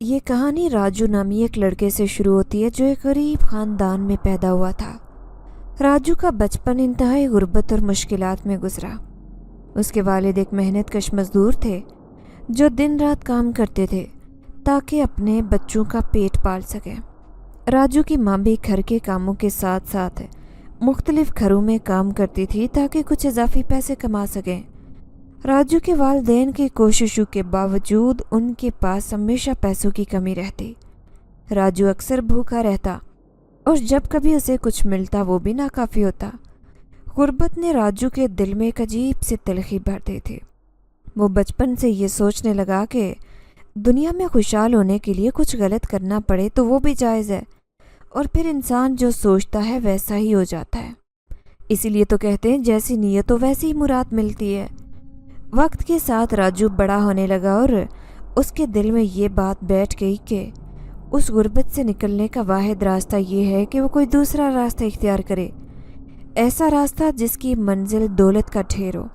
یہ کہانی راجو نامی ایک لڑکے سے شروع ہوتی ہے جو ایک غریب خاندان میں پیدا ہوا تھا۔ راجو کا بچپن انتہائی غربت اور مشکلات میں گزرا۔ اس کے والد ایک محنت کش مزدور تھے جو دن رات کام کرتے تھے تاکہ اپنے بچوں کا پیٹ پال سکیں۔ راجو کی ماں بھی گھر کے کاموں کے ساتھ ساتھ مختلف گھروں میں کام کرتی تھی تاکہ کچھ اضافی پیسے کما سکیں۔ راجو کے والدین کی کوششوں کے باوجود ان کے پاس ہمیشہ پیسوں کی کمی رہتی۔ راجو اکثر بھوکا رہتا اور جب کبھی اسے کچھ ملتا وہ بھی ناکافی ہوتا۔ غربت نے راجو کے دل میں ایک عجیب سی تلخی بھر دی تھی۔ وہ بچپن سے یہ سوچنے لگا کہ دنیا میں خوشحال ہونے کے لیے کچھ غلط کرنا پڑے تو وہ بھی جائز ہے، اور پھر انسان جو سوچتا ہے ویسا ہی ہو جاتا ہے۔ اسی لیے تو کہتے ہیں جیسی نیت ہو ویسی ہی مراد ملتی ہے۔ وقت کے ساتھ راجو بڑا ہونے لگا اور اس کے دل میں یہ بات بیٹھ گئی کہ اس غربت سے نکلنے کا واحد راستہ یہ ہے کہ وہ کوئی دوسرا راستہ اختیار کرے، ایسا راستہ جس کی منزل دولت کا ڈھیر ہو۔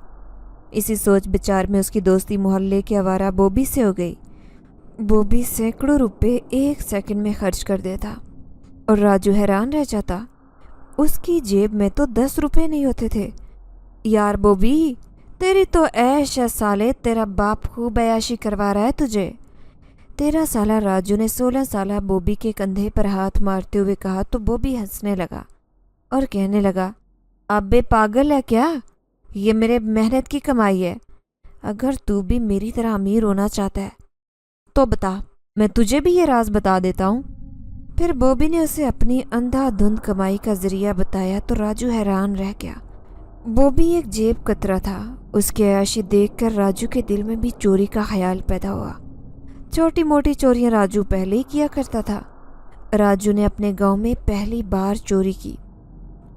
اسی سوچ بچار میں اس کی دوستی محلے کے آوارہ بوبی سے ہو گئی۔ بوبی سینکڑوں روپے ایک سیکنڈ میں خرچ کر دیتا اور راجو حیران رہ جاتا۔ اس کی جیب میں تو 10 روپے نہیں ہوتے تھے۔ یار بوبی، تیری تو عیش ہے سالے، تیرا باپ خوب عیاشی کروا رہا ہے تجھے۔ 13 سالہ راجو نے 16 سالہ بوبی کے کندھے پر ہاتھ مارتے ہوئے کہا تو بوبی ہنسنے لگا اور کہنے لگا، ابے پاگل ہے کیا؟ یہ میرے محنت کی کمائی ہے۔ اگر تو بھی میری طرح امیر ہونا چاہتا ہے تو بتا، میں تجھے بھی یہ راز بتا دیتا ہوں۔ پھر بوبی نے اسے اپنی اندھا دھند کمائی کا ذریعہ بتایا تو راجو حیران رہ گیا۔ بوبی ایک جیب کترا تھا۔ اس کی عیاشی دیکھ کر راجو کے دل میں بھی چوری کا خیال پیدا ہوا۔ چھوٹی موٹی چوریاں راجو پہلے ہی کیا کرتا تھا۔ راجو نے اپنے گاؤں میں پہلی بار چوری کی۔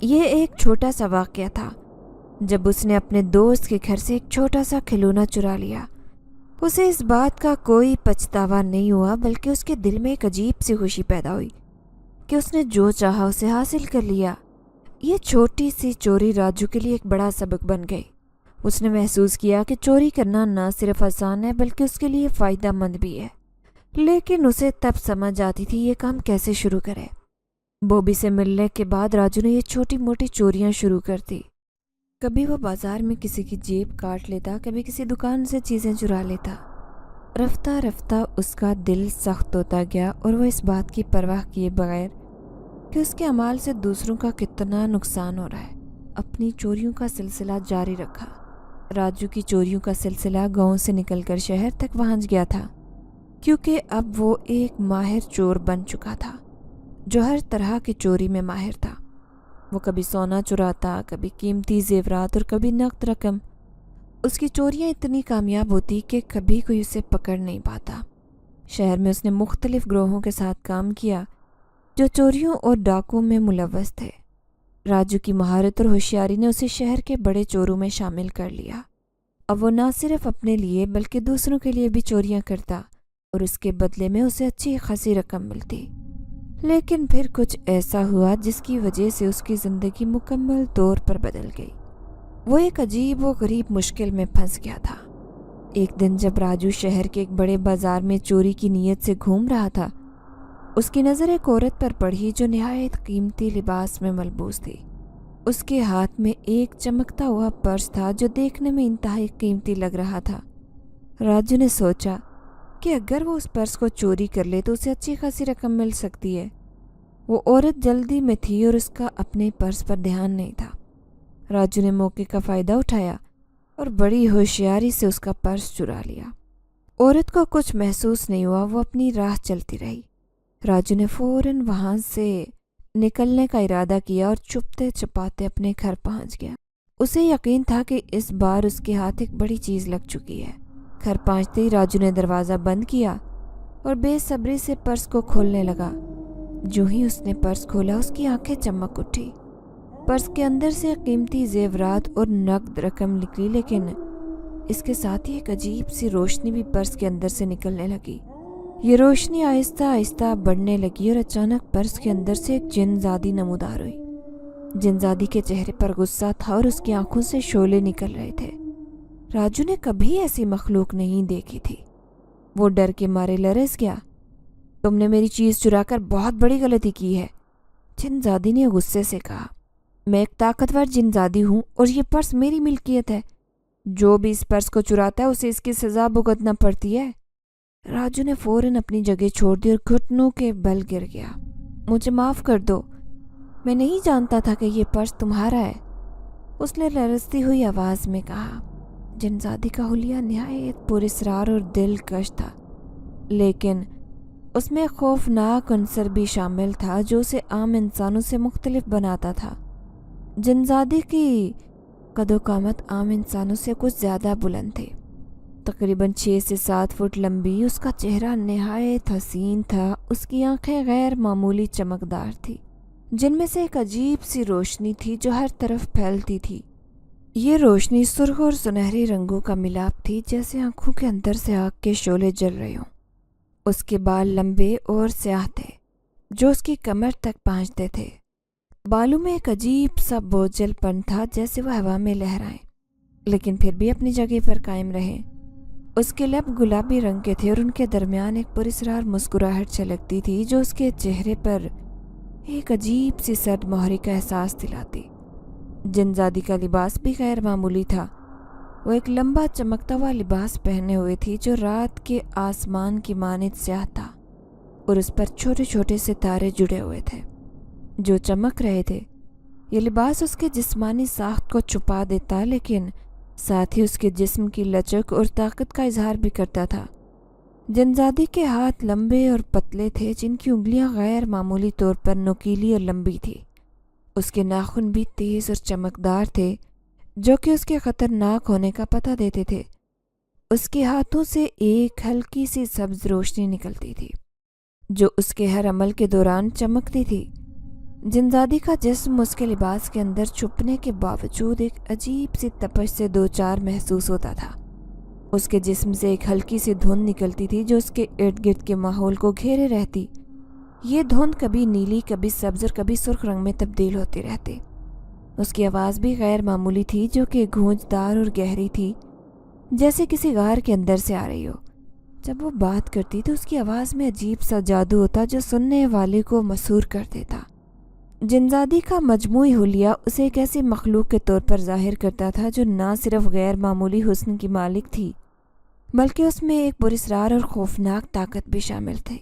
یہ ایک چھوٹا سا واقعہ تھا جب اس نے اپنے دوست کے گھر سے ایک چھوٹا سا کھلونا چرا لیا۔ اسے اس بات کا کوئی پچھتاوا نہیں ہوا، بلکہ اس کے دل میں ایک عجیب سی خوشی پیدا ہوئی کہ اس نے جو چاہا اسے حاصل کر لیا۔ یہ چھوٹی سی چوری راجو کے لیے ایک بڑا سبق بن گئی۔ اس نے محسوس کیا کہ چوری کرنا نہ صرف آسان ہے بلکہ اس کے لیے فائدہ مند بھی ہے، لیکن اسے تب سمجھ آتی تھی یہ کام کیسے شروع کرے۔ بوبی سے ملنے کے بعد راجو نے یہ چھوٹی موٹی چوریاں شروع کر دی۔ کبھی وہ بازار میں کسی کی جیب کاٹ لیتا، کبھی کسی دکان سے چیزیں چرا لیتا۔ رفتہ رفتہ اس کا دل سخت ہوتا گیا اور وہ اس بات کی پرواہ کیے بغیر کہ اس کے اعمال سے دوسروں کا کتنا نقصان ہو رہا ہے، اپنی چوریوں کا سلسلہ جاری رکھا۔ راجو کی چوریوں کا سلسلہ گاؤں سے نکل کر شہر تک پہنچ گیا تھا، کیونکہ اب وہ ایک ماہر چور بن چکا تھا جو ہر طرح کی چوری میں ماہر تھا۔ وہ کبھی سونا چراتا، کبھی قیمتی زیورات اور کبھی نقد رقم۔ اس کی چوریاں اتنی کامیاب ہوتی کہ کبھی کوئی اسے پکڑ نہیں پاتا۔ شہر میں اس نے مختلف گروہوں کے ساتھ کام کیا جو چوریوں اور ڈاکوں میں ملوث تھے۔ راجو کی مہارت اور ہوشیاری نے اسے شہر کے بڑے چوروں میں شامل کر لیا۔ اب وہ نہ صرف اپنے لیے بلکہ دوسروں کے لیے بھی چوریاں کرتا اور اس کے بدلے میں اسے اچھی خاصی رقم ملتی۔ لیکن پھر کچھ ایسا ہوا جس کی وجہ سے اس کی زندگی مکمل طور پر بدل گئی۔ وہ ایک عجیب و غریب مشکل میں پھنس گیا تھا۔ ایک دن جب راجو شہر کے ایک بڑے بازار میں چوری کی نیت سے گھوم رہا تھا، اس کی نظر ایک عورت پر پڑی جو نہایت قیمتی لباس میں ملبوس تھی۔ اس کے ہاتھ میں ایک چمکتا ہوا پرس تھا جو دیکھنے میں انتہائی قیمتی لگ رہا تھا۔ راجو نے سوچا کہ اگر وہ اس پرس کو چوری کر لے تو اسے اچھی خاصی رقم مل سکتی ہے۔ وہ عورت جلدی میں تھی اور اس کا اپنے پرس پر دھیان نہیں تھا۔ راجو نے موقع کا فائدہ اٹھایا اور بڑی ہوشیاری سے اس کا پرس چرا لیا۔ عورت کو کچھ محسوس نہیں ہوا، وہ اپنی راہ چلتی رہی۔ راجو نے فوراً وہاں سے نکلنے کا ارادہ کیا اور چھپتے چھپاتے اپنے گھر پہنچ گیا۔ اسے یقین تھا کہ اس بار اس کے ہاتھ ایک بڑی چیز لگ چکی ہے۔ گھر پہنچتے ہی راجو نے دروازہ بند کیا اور بے صبری سے پرس کو کھولنے لگا۔ جو ہی اس نے پرس کھولا اس کی آنکھیں چمک اٹھی۔ پرس کے اندر سے قیمتی زیورات اور نقد رقم نکلی، لیکن اس کے ساتھ ہی ایک عجیب سی روشنی بھی پرس کے اندر سے نکلنے لگی۔ یہ روشنی آہستہ آہستہ بڑھنے لگی اور اچانک پرس کے اندر سے ایک جن زادی نمودار ہوئی۔ جن زادی کے چہرے پر غصہ تھا اور اس کی آنکھوں سے شعلے نکل رہے تھے۔ راجو نے کبھی ایسی مخلوق نہیں دیکھی تھی۔ وہ ڈر کے مارے لرز گیا تم نے میری چیز چرا کر بہت بڑی غلطی کی ہے، جنزادی نے غصے سے کہا۔ میں ایک طاقتور جنزادی ہوں اور یہ پرس میری ملکیت ہے۔ جو بھی اس پرس کو چراتا ہے اسے اس کی سزا بھگتنا پڑتی ہے۔ راجو نے فوراً اپنی جگہ چھوڑ دی اور گھٹنوں کے بل گر گیا۔ مجھے معاف کر دو، میں نہیں جانتا تھا کہ یہ پرس تمہارا ہے، اس نے لرزتی ہوئی آواز میں کہا۔ جنزادی کا حلیہ نہایت پراسرار اور دلکش تھا، لیکن اس میں خوفناک عنصر بھی شامل تھا جو اسے عام انسانوں سے مختلف بناتا تھا۔ جنزادی کی قد و قامت عام انسانوں سے کچھ زیادہ بلند تھی، تقریباً 6 سے 7 فٹ لمبی۔ اس کا چہرہ نہایت حسین تھا، اس کی آنکھیں غیر معمولی چمکدار تھی، جن میں سے ایک عجیب سی روشنی تھی جو ہر طرف پھیلتی تھی۔ یہ روشنی سرخ اور سنہری رنگوں کا ملاپ تھی، جیسے آنکھوں کے اندر سے آگ کے شعلے جل رہے ہوں۔ اس کے بال لمبے اور سیاہ تھے جو اس کی کمر تک پہنچتے تھے۔ بالوں میں ایک عجیب سا بوجھل پن تھا، جیسے وہ ہوا میں لہرائیں لیکن پھر بھی اپنی جگہ پر قائم رہے۔ اس کے لب گلابی رنگ کے تھے اور ان کے درمیان ایک پراسرار مسکراہٹ چھلکتی تھی جو اس کے چہرے پر ایک عجیب سی سرد مہری کا احساس دلاتی۔ جنزادی کا لباس بھی غیر معمولی تھا۔ وہ ایک لمبا چمکتا ہوا لباس پہنے ہوئے تھی جو رات کے آسمان کی مانند سیاہ تھا، اور اس پر چھوٹے چھوٹے ستارے جڑے ہوئے تھے جو چمک رہے تھے۔ یہ لباس اس کے جسمانی ساخت کو چھپا دیتا، لیکن ساتھ ہی اس کے جسم کی لچک اور طاقت کا اظہار بھی کرتا تھا۔ جنزادی کے ہاتھ لمبے اور پتلے تھے، جن کی انگلیاں غیر معمولی طور پر نوکیلی اور لمبی تھی۔ اس کے ناخن بھی تیز اور چمکدار تھے، جو کہ اس کے خطرناک ہونے کا پتہ دیتے تھے۔ اس کے ہاتھوں سے ایک ہلکی سی سبز روشنی نکلتی تھی جو اس کے ہر عمل کے دوران چمکتی تھی۔ جنزادی کا جسم اس کے لباس کے اندر چھپنے کے باوجود ایک عجیب سی تپش سے دوچار محسوس ہوتا تھا۔ اس کے جسم سے ایک ہلکی سی دھند نکلتی تھی جو اس کے ارد گرد کے ماحول کو گھیرے رہتی۔ یہ دھند کبھی نیلی، کبھی سبز اور کبھی سرخ رنگ میں تبدیل ہوتی رہتی۔ اس کی آواز بھی غیر معمولی تھی، جو کہ گونجدار اور گہری تھی، جیسے کسی غار کے اندر سے آ رہی ہو۔ جب وہ بات کرتی تو اس کی آواز میں عجیب سا جادو ہوتا جو سننے والے کو مسحور کر دیتا۔ جنزادی کا مجموعی حلیہ اسے ایک ایسی مخلوق کے طور پر ظاہر کرتا تھا جو نہ صرف غیر معمولی حسن کی مالک تھی، بلکہ اس میں ایک پراسرار اور خوفناک طاقت بھی شامل تھی۔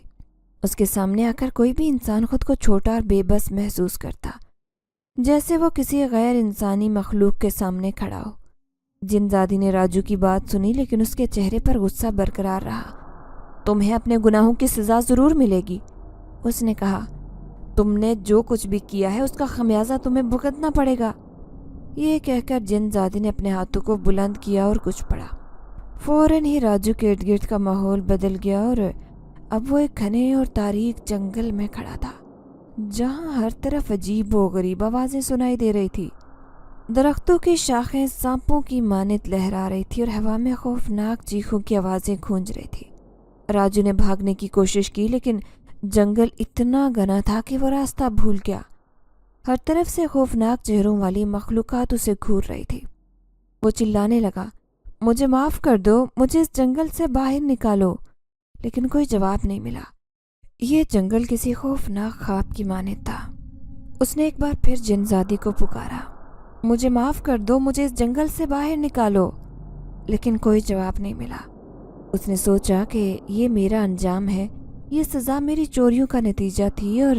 اس کے سامنے آ کر کوئی بھی انسان خود کو چھوٹا اور بے بس محسوس کرتا، جیسے وہ کسی غیر انسانی مخلوق کے سامنے کھڑا ہو۔ جنزادی نے راجو کی بات سنی، لیکن اس کے چہرے پر غصہ برقرار رہا۔ تمہیں اپنے گناہوں کی سزا ضرور ملے گی، اس نے کہا۔ تم نے جو کچھ بھی کیا ہے اس کا خمیازہ تمہیں بھگتنا پڑے گا۔ یہ کہہ کر جنزادی نے اپنے ہاتھوں کو بلند کیا اور کچھ پڑھا۔ فوراً ہی راجو کے ارد گرد کا ماحول بدل گیا اور اب وہ ایک گھنے اور تاریک جنگل میں کھڑا تھا، جہاں ہر طرف عجیب و غریب آوازیں سنائی دے رہی تھی۔ درختوں کی شاخیں سانپوں کی مانند لہرا رہی تھی اور ہوا میں خوفناک چیخوں کی آوازیں گونج رہی تھی۔ راجو نے بھاگنے کی کوشش کی، لیکن جنگل اتنا گھنا تھا کہ وہ راستہ بھول گیا۔ ہر طرف سے خوفناک چہروں والی مخلوقات اسے گھور رہی تھی۔ وہ چلانے لگا، مجھے معاف کر دو، مجھے اس جنگل سے باہر نکالو، لیکن کوئی جواب نہیں ملا۔ یہ جنگل کسی خوفناک خواب کی مانند تھا۔ اس نے ایک بار پھر جنزادی کو پکارا، مجھے معاف کر دو، مجھے اس جنگل سے باہر نکالو، لیکن کوئی جواب نہیں ملا۔ اس نے سوچا کہ یہ میرا انجام ہے، یہ سزا میری چوریوں کا نتیجہ تھی، اور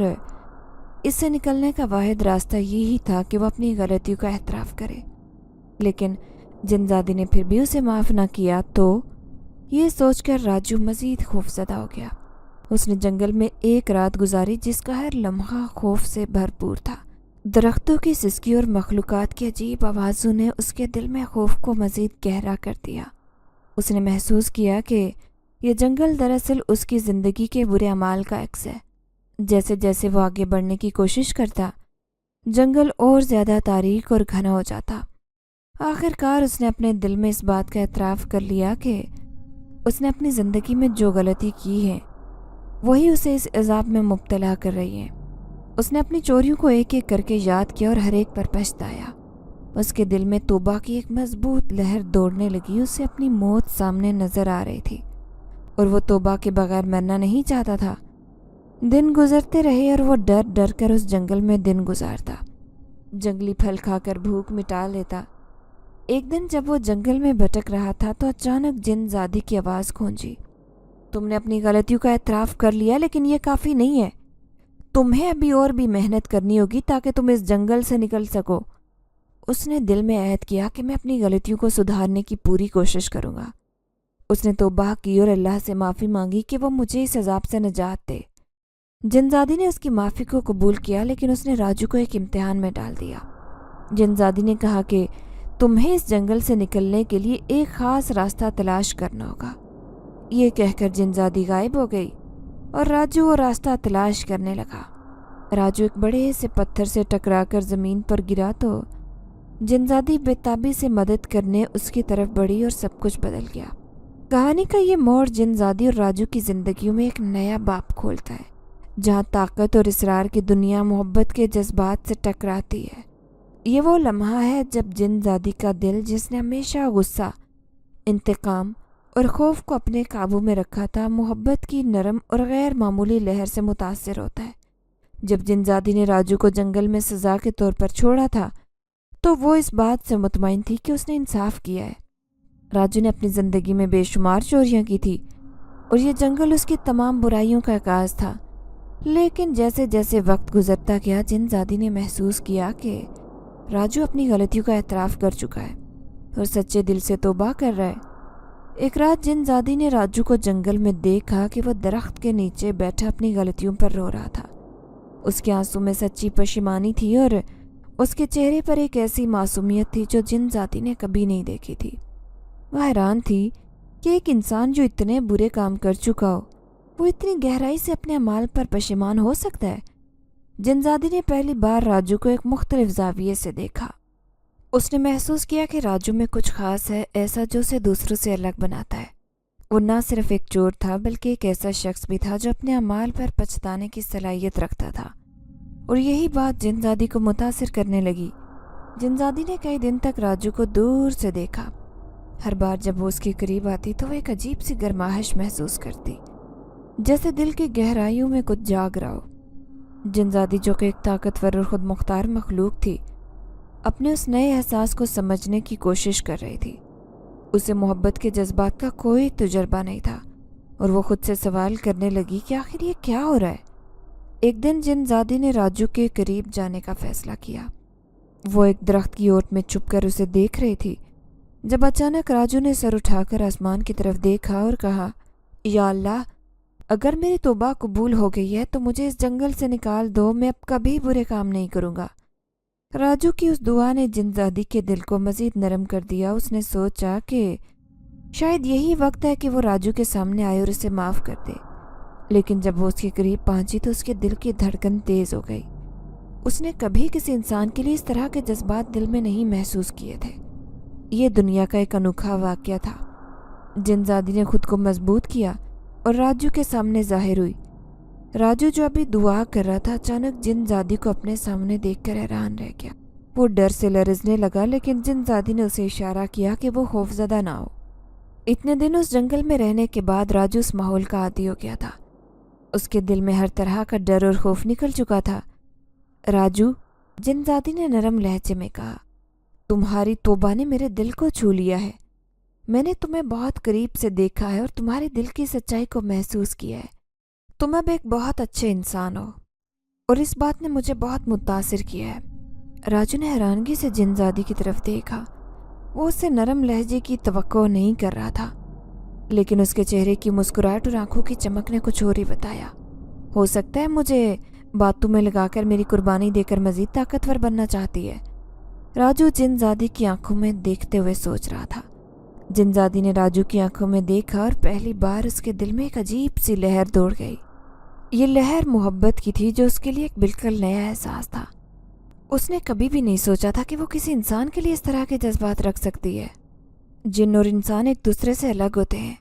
اس سے نکلنے کا واحد راستہ یہی تھا کہ وہ اپنی غلطیوں کا اعتراف کرے۔ لیکن جنزادی نے پھر بھی اسے معاف نہ کیا، تو یہ سوچ کر راجو مزید خوفزدہ ہو گیا۔ اس نے جنگل میں ایک رات گزاری جس کا ہر لمحہ خوف سے بھرپور تھا۔ درختوں کی سسکی اور مخلوقات کی عجیب آوازوں نے اس کے دل میں خوف کو مزید گہرا کر دیا۔ اس نے محسوس کیا کہ یہ جنگل دراصل اس کی زندگی کے برے اعمال کا عکس ہے۔ جیسے جیسے وہ آگے بڑھنے کی کوشش کرتا، جنگل اور زیادہ تاریک اور گھنا ہو جاتا۔ آخر کار اس نے اپنے دل میں اس بات کا اعتراف کر لیا کہ اس نے اپنی زندگی میں جو غلطی کی ہے وہی اسے اس عذاب میں مبتلا کر رہی ہے۔ اس نے اپنی چوریوں کو ایک ایک کر کے یاد کیا اور ہر ایک پر پچھتایا۔ اس کے دل میں توبہ کی ایک مضبوط لہر دوڑنے لگی۔ اسے اپنی موت سامنے نظر آ رہی تھی، اور وہ توبہ کے بغیر مرنا نہیں چاہتا تھا۔ दिन गुजरते रहे और वो डर डर कर उस जंगल में दिन गुजारता, जंगली फल खाकर भूख मिटा लेता। एक दिन जब वो जंगल में भटक रहा था तो अचानक जिनजादी की आवाज़ गूंजी, तुमने अपनी गलतियों का एतराफ़ कर लिया, लेकिन ये काफ़ी नहीं है। तुम्हें अभी और भी मेहनत करनी होगी ताकि तुम इस जंगल से निकल सको। उसने दिल में अहद किया कि मैं अपनी गलतियों को सुधारने की पूरी कोशिश करूँगा। उसने तौबा की और अल्लाह से माफ़ी मांगी कि वो मुझे इस अजाब से निजात दे। जिनजादी ने उसकी माफ़ी को कबूल किया, लेकिन उसने राजू को एक इम्तिहान में डाल दिया। जिनजादी ने कहा कि तुम्हें इस जंगल से निकलने के लिए एक ख़ास रास्ता तलाश करना होगा। ये कहकर जिनजादी गायब हो गई और राजू वो रास्ता तलाश करने लगा। राजू एक बड़े से पत्थर से टकराकर ज़मीन पर गिरा तो जिनजादी बेताबी से मदद करने उसकी तरफ बढ़ी और सब कुछ बदल गया। कहानी का ये मोड़ जिनजादी और राजू की ज़िंदगियों में एक नया बाब खोलता है, जहाँ ताकत और इसरार की दुनिया मोहब्बत के जज्बात से टकराती है। ये वो लम्हा है जब जिनजादी का दिल, जिसने हमेशा गुस्सा, इंतकाम और खौफ को अपने काबू में रखा था, मोहब्बत की नरम और गैर मामूली लहर से मुतासिर होता है। जब जिनजादी ने राजू को जंगल में सज़ा के तौर पर छोड़ा था तो वो इस बात से मुतमईन थी कि उसने इंसाफ किया है। राजू ने अपनी ज़िंदगी में बेशुमार चोरियां की थी और ये जंगल उसकी तमाम बुराइयों का आगाज़ था। लेकिन जैसे जैसे वक्त गुजरता गया, जिनजादी ने महसूस किया कि राजू अपनी गलतियों का एतराफ़ कर चुका है और सच्चे दिल से तौबा कर रहा है। एक रात जिनजादी ने राजू को जंगल में देखा कि वह दरख्त के नीचे बैठा अपनी गलतियों पर रो रहा था। उसके आंसू में सच्ची पशिमानी थी और उसके चेहरे पर एक ऐसी मासूमियत थी जो जिनजादी ने कभी नहीं देखी थी। वह हैरान थी कि एक इंसान जो इतने बुरे काम कर चुका हो, वो इतनी गहराई से अपने अमाल पर पशेमान हो सकता है। जिनजादी ने पहली बार राजू को एक मुख्तलिफ ज़ाविये से देखा। उसने महसूस किया कि राजू में कुछ ख़ास है, ऐसा जो उसे दूसरों से अलग बनाता है। वो ना सिर्फ एक चोर था, बल्कि एक ऐसा शख्स भी था जो अपने अमाल पर पछताने की सलाहियत रखता था। और यही बात जिनजादी को मुतासिर करने लगी। जिनजादी ने कई दिन तक राजू को दूर से देखा। हर बार जब वो उसके करीब आती तो वो एक अजीब सी गर्माहट महसूस करती, जैसे दिल की गहराइयों में कुछ जाग रहा हो। जिनजादी, जो कि एक ताकतवर और खुद मुख्तार मखलूक थी, अपने उस नए एहसास को समझने की कोशिश कर रही थी। उसे मोहब्बत के जज्बात का कोई तजुर्बा नहीं था और वो खुद से सवाल करने लगी कि आखिर ये क्या हो रहा है। एक दिन जिनजादी ने राजू के करीब जाने का फैसला किया। वो एक दरख्त की ओट में छुपकर उसे देख रही थी जब अचानक राजू ने सर उठाकर आसमान की तरफ देखा और कहा, या अल्लाह, अगर मेरी तौबा कबूल हो गई है तो मुझे इस जंगल से निकाल दो। मैं अब कभी बुरे काम नहीं करूँगा। राजू की उस दुआ ने जिनजादी के दिल को मज़ीद नरम कर दिया। उसने सोचा कि शायद यही वक्त है कि वो राजू के सामने आए और उसे माफ़ कर दे। लेकिन जब वो उसके करीब पहुंची तो उसके दिल की धड़कन तेज़ हो गई। उसने कभी किसी इंसान के लिए इस तरह के जज्बात दिल में नहीं महसूस किए थे। ये दुनिया का एक अनोखा वाक़या था। जिनजादी ने खुद को मजबूत किया और राजू के सामने ज़ाहिर हुई। राजू, जो अभी दुआ कर रहा था, अचानक जिनजादी को अपने सामने देखकर हैरान रह गया। वो डर से लरजने लगा, लेकिन जिनजादी ने उसे इशारा किया कि वो खौफज़दा ना हो। इतने दिन उस जंगल में रहने के बाद राजू उस माहौल का आदी हो गया था। उसके दिल में हर तरह का डर और खौफ निकल चुका था। राजू, जिनजादी ने नरम लहजे में कहा, तुम्हारी तौबा ने मेरे दिल को छू लिया है। मैंने तुम्हें बहुत करीब से देखा है और तुम्हारे दिल की सच्चाई को महसूस किया है। तुम अब एक बहुत अच्छे इंसान हो और इस बात ने मुझे बहुत मुतासिर किया है। राजू ने हैरानगी से जिनजादी की तरफ देखा। वो उससे नरम लहजे की तवक्को नहीं कर रहा था, लेकिन उसके चेहरे की मुस्कुराहट और आंखों की चमक ने कुछ और ही बताया। हो सकता है मुझे बातों में लगाकर मेरी कुर्बानी देकर मज़ीद ताकतवर बनना चाहती है। राजू जिनजादी की आंखों में देखते हुए सोच रहा था। जिनजादी ने राजू की आंखों में देखा और पहली बार उसके दिल में एक अजीब सी लहर दौड़ गई। ये लहर मोहब्बत की थी, जो उसके लिए एक बिल्कुल नया एहसास था। उसने कभी भी नहीं सोचा था कि वो किसी इंसान के लिए इस तरह के जज्बात रख सकती है। जिन और इंसान एक दूसरे से अलग होते हैं,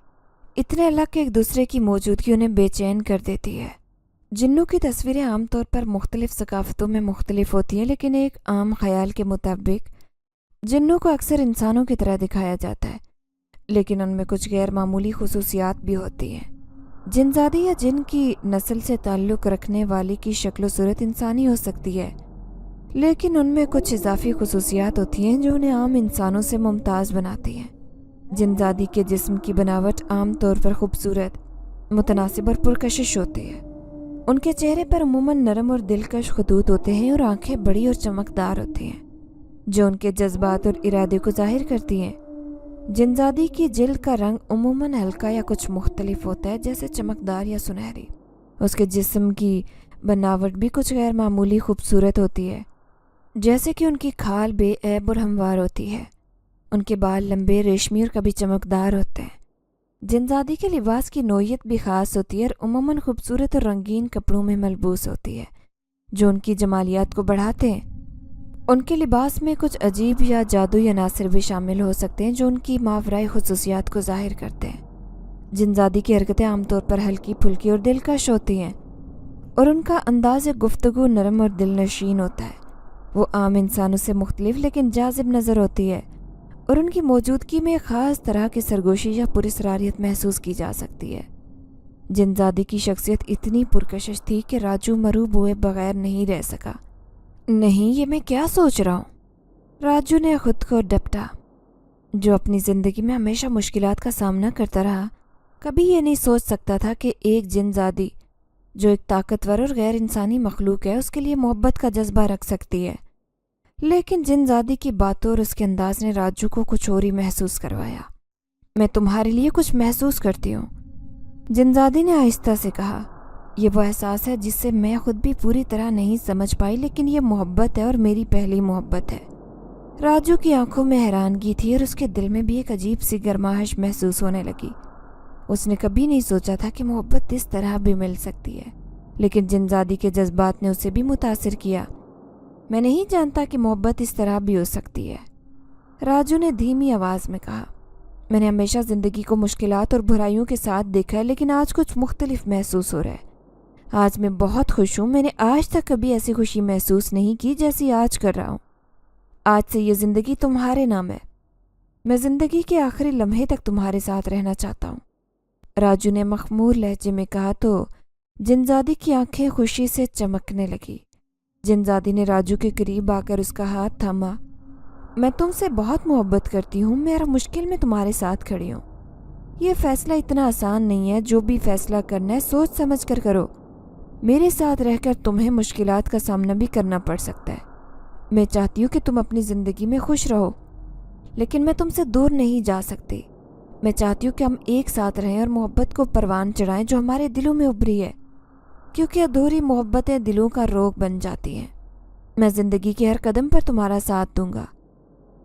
इतने अलग कि एक दूसरे की मौजूदगी उन्हें बेचैन कर देती है। जिन्नों की तस्वीरें आमतौर पर मुख्तलिफ सकाफ़तों में मुख्तलिफ होती हैं, लेकिन एक आम ख्याल के मुताबिक जिन्नों को अक्सर इंसानों की तरह दिखाया जाता है, लेकिन उनमें कुछ गैर मामूली खुसूसियात भी होती हैं। जिनज़ादी या जिन की नस्ल से ताल्लुक़ रखने वाले की शक्ल सूरत इंसानी हो सकती है, लेकिन उनमें कुछ इजाफी खुसूसियात होती हैं जो उन्हें आम इंसानों से मुमताज़ बनाती हैं। जिनज़ादी के जिस्म की बनावट आम तौर पर खूबसूरत, मुतनासिब और पुरकशिश होती है। उनके चेहरे पर अमूमन नरम और दिलकश खतूत होते हैं और आंखें बड़ी और चमकदार होती हैं, जो उनके जज्बात और इरादे को जाहिर करती हैं। जिनज़ादी की जिल्द का रंग अमूमन हल्का या कुछ मुख्तलिफ होता है, जैसे चमकदार या सुनहरी। उसके जिस्म की बनावट भी कुछ गैर मामूली खूबसूरत होती है, जैसे कि उनकी खाल बेऐब और हमवार होती है। उनके बाल लंबे, रेशमी और कभी चमकदार होते हैं। जिनज़ादी के लिबास की नोयत भी ख़ास होती है और अमूमन खूबसूरत और रंगीन कपड़ों में मलबूस होती है, जो उनकी जमालियात को बढ़ाते हैं। उनके लिबास में कुछ अजीब या जादुई अनासर भी शामिल हो सकते हैं, जो उनकी मावराई खुसूसियात को ज़ाहिर करते हैं। जिनज़ादी की हरकतें आमतौर पर हल्की फुल्की और दिलकश होती हैं, और उनका अंदाज़ गुफ्तगू नरम और दिलनशीन होता है। वो आम इंसानों से मुख्तलिफ लेकिन जाज़िब नज़र होती है, और उनकी मौजूदगी में ख़ास तरह की सरगोशी या पुरस्रारियत महसूस की जा सकती है। जिनज़ादी की शख्सियत इतनी पुरकशिश थी कि राजू मरूब हुए बगैर नहीं रह सका। नहीं, ये मैं क्या सोच रहा हूँ, राजू ने खुद को डपटा। जो अपनी ज़िंदगी में हमेशा मुश्किलात का सामना करता रहा, कभी ये नहीं सोच सकता था कि एक जिनज़ादी जो एक ताकतवर और गैर इंसानी मखलूक है, उसके लिए मोहब्बत का जज्बा रख सकती है। लेकिन जिनज़ादी की बातों और उसके अंदाज ने राजू को कुछ और ही महसूस करवाया। मैं तुम्हारे लिए कुछ महसूस करती हूँ, जिनज़ादी ने आहिस्ता से कहा। ये वो एहसास है जिससे मैं खुद भी पूरी तरह नहीं समझ पाई, लेकिन ये मोहब्बत है और मेरी पहली मोहब्बत है। राजू की आंखों में हैरानगी थी और उसके दिल में भी एक अजीब सी गर्माहट महसूस होने लगी। उसने कभी नहीं सोचा था कि मोहब्बत इस तरह भी मिल सकती है, लेकिन जिनज़ादी के जज्बात ने उसे भी मुतासिर किया। मैं नहीं जानता कि मोहब्बत इस तरह भी हो सकती है, राजू ने धीमी आवाज़ में कहा। मैंने हमेशा ज़िंदगी को मुश्किलात और बुराइयों के साथ देखा है, लेकिन आज कुछ मुख्तलिफ महसूस हो रहा है। आज मैं बहुत खुश हूँ। मैंने आज तक कभी ऐसी खुशी महसूस नहीं की जैसी आज कर रहा हूँ। आज से ये ज़िंदगी तुम्हारे नाम है। मैं ज़िंदगी के आखिरी लम्हे तक तुम्हारे साथ रहना चाहता हूँ, राजू ने मखमूर लहजे में कहा तो जिनज़ादी की आंखें खुशी से चमकने लगी। जिनज़ादी ने राजू के करीब आकर उसका हाथ थामा। मैं तुमसे बहुत मोहब्बत करती हूँ, मैं हर मुश्किल में तुम्हारे साथ खड़ी हूँ। ये फ़ैसला इतना आसान नहीं है, जो भी फ़ैसला करना है सोच समझ कर करो। मेरे साथ रहकर तुम्हें मुश्किलात का सामना भी करना पड़ सकता है। मैं चाहती हूँ कि तुम अपनी ज़िंदगी में खुश रहो, लेकिन मैं तुमसे दूर नहीं जा सकती। मैं चाहती हूँ कि हम एक साथ रहें और मोहब्बत को परवान चढ़ाएं जो हमारे दिलों में उभरी है, क्योंकि अधूरी मोहब्बतें दिलों का रोग बन जाती हैं। मैं ज़िंदगी के हर कदम पर तुम्हारा साथ दूंगा,